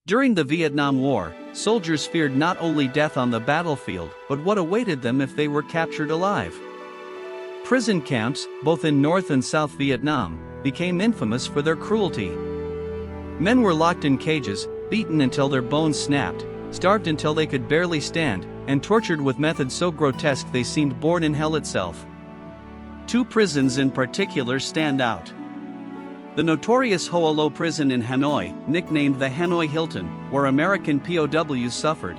During the Vietnam War, soldiers feared not only death on the battlefield, but what awaited them if they were captured alive. Prison camps, both in North and South Vietnam, became infamous for their cruelty. Men were locked in cages, beaten until their bones snapped, starved until they could barely stand, and tortured with methods so grotesque they seemed born in hell itself. Two prisons in particular stand out. The notorious Ho Lo prison in Hanoi, nicknamed the Hanoi Hilton, where American POWs suffered.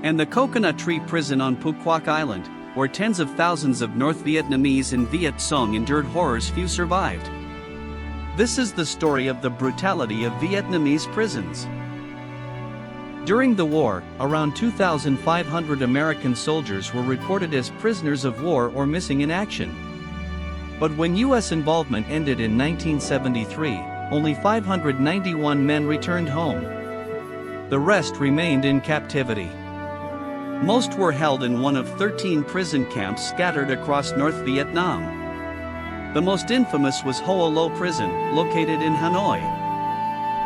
And the Coconut Tree prison on Phú Quốc Island, where tens of thousands of North Vietnamese and Viet Cong endured horrors few survived. This is the story of the brutality of Vietnamese prisons. During the war, around 2,500 American soldiers were reported as prisoners of war or missing in action. But when U.S. involvement ended in 1973, only 591 men returned home. The rest remained in captivity. Most were held in one of 13 prison camps scattered across North Vietnam. The most infamous was Ho Lo prison, located in Hanoi.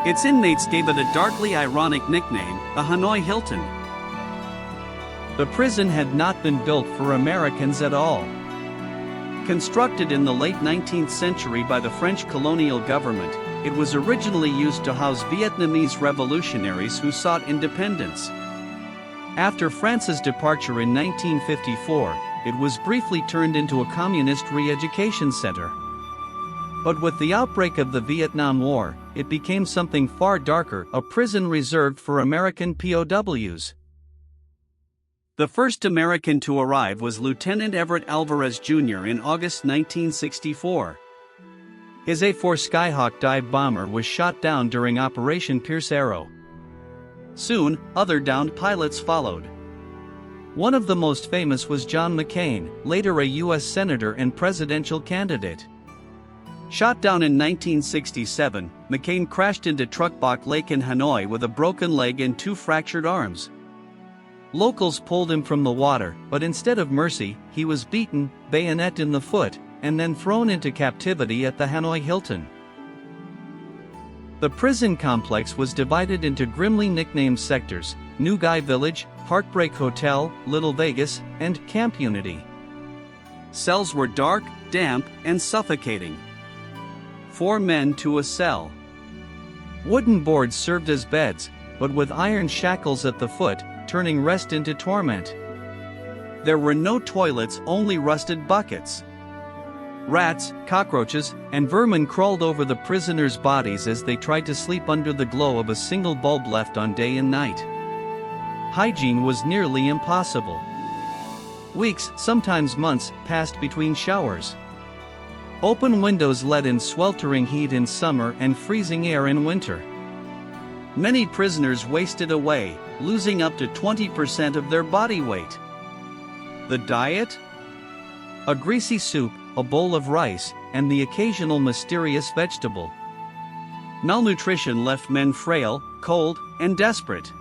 Its inmates gave it a darkly ironic nickname, the Hanoi Hilton. The prison had not been built for Americans at all. Constructed in the late 19th century by the French colonial government, it was originally used to house Vietnamese revolutionaries who sought independence. After France's departure in 1954, it was briefly turned into a communist re-education center. But with the outbreak of the Vietnam War, it became something far darker, a prison reserved for American POWs. The first American to arrive was Lieutenant Everett Alvarez Jr. in August 1964. His A-4 Skyhawk dive bomber was shot down during Operation Pierce Arrow. Soon, other downed pilots followed. One of the most famous was John McCain, later a U.S. Senator and presidential candidate. Shot down in 1967, McCain crashed into Truc Bac Lake in Hanoi with a broken leg and two fractured arms. Locals pulled him from the water, but instead of mercy, he was beaten, bayonet in the foot, and then thrown into captivity at the Hanoi Hilton. The prison complex was divided into grimly nicknamed sectors: New Guy Village, Heartbreak Hotel, Little Vegas, and Camp Unity. Cells were dark, damp, and suffocating. 4 men to a cell. Wooden boards served as beds, but with iron shackles at the foot, turning rest into torment. There were no toilets, only rusted buckets. Rats, cockroaches, and vermin crawled over the prisoners' bodies as they tried to sleep under the glow of a single bulb left on day and night. Hygiene was nearly impossible. Weeks, sometimes months, passed between showers. Open windows let in sweltering heat in summer and freezing air in winter. Many prisoners wasted away, losing up to 20% of their body weight. The diet? A greasy soup, a bowl of rice, and the occasional mysterious vegetable. Malnutrition left men frail, cold, and desperate.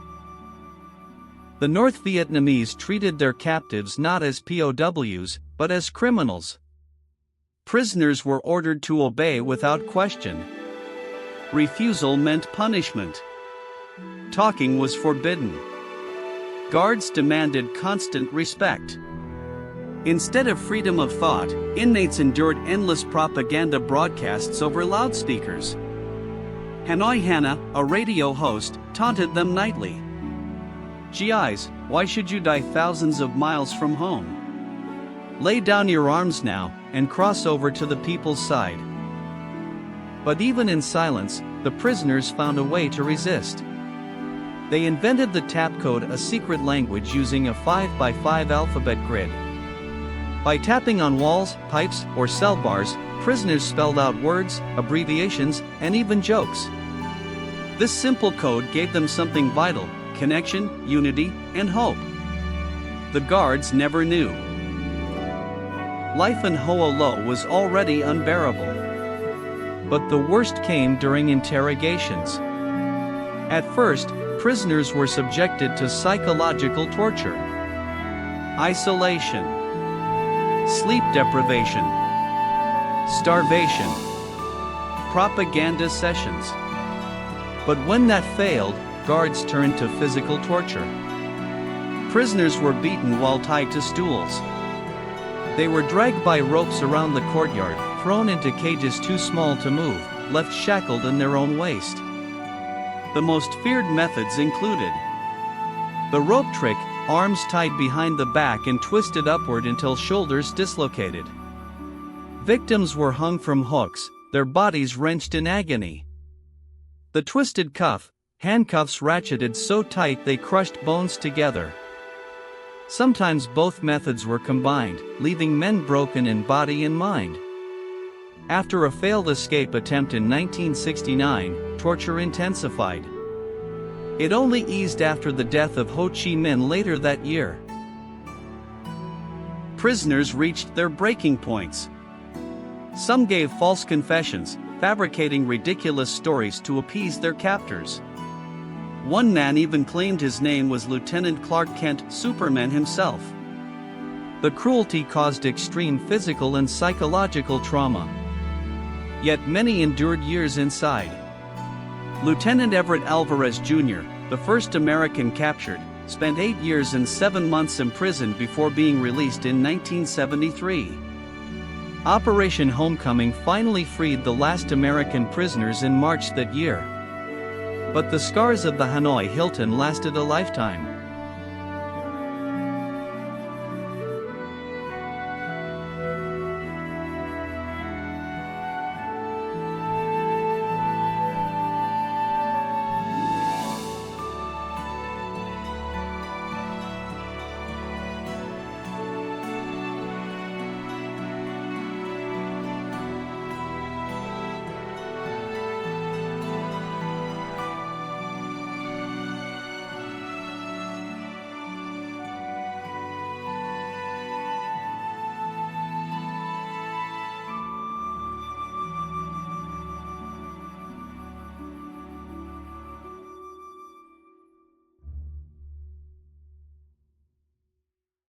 The North Vietnamese treated their captives not as POWs, but as criminals. Prisoners were ordered to obey without question. Refusal meant punishment. Talking was forbidden. Guards demanded constant respect. Instead of freedom of thought, inmates endured endless propaganda broadcasts over loudspeakers. Hanoi Hannah, a radio host, taunted them nightly. "GIs, why should you die thousands of miles from home? Lay down your arms now, and cross over to the people's side." But even in silence, the prisoners found a way to resist. They invented the tap code, a secret language using a 5x5 alphabet grid. By tapping on walls, pipes, or cell bars, prisoners spelled out words, abbreviations, and even jokes. This simple code gave them something vital: connection, unity, and hope. The guards never knew. Life in Ho Lo was already unbearable. But the worst came during interrogations. At first, prisoners were subjected to psychological torture. Isolation, sleep deprivation, starvation, propaganda sessions. But when that failed, guards turned to physical torture. Prisoners were beaten while tied to stools. They were dragged by ropes around the courtyard, thrown into cages too small to move, left shackled in their own waste. The most feared methods included the rope trick, arms tied behind the back and twisted upward until shoulders dislocated. Victims were hung from hooks, their bodies wrenched in agony. The twisted cuff, handcuffs ratcheted so tight they crushed bones together. Sometimes both methods were combined, leaving men broken in body and mind. After a failed escape attempt in 1969, torture intensified. It only eased after the death of Ho Chi Minh later that year. Prisoners reached their breaking points. Some gave false confessions, fabricating ridiculous stories to appease their captors. One man even claimed his name was Lieutenant Clark Kent, Superman himself. The cruelty caused extreme physical and psychological trauma. Yet many endured years inside. Lieutenant Everett Alvarez Jr., the first American captured, spent 8 years and 7 months imprisoned before being released in 1973. Operation Homecoming finally freed the last American prisoners in March that year. But the scars of the Hanoi Hilton lasted a lifetime.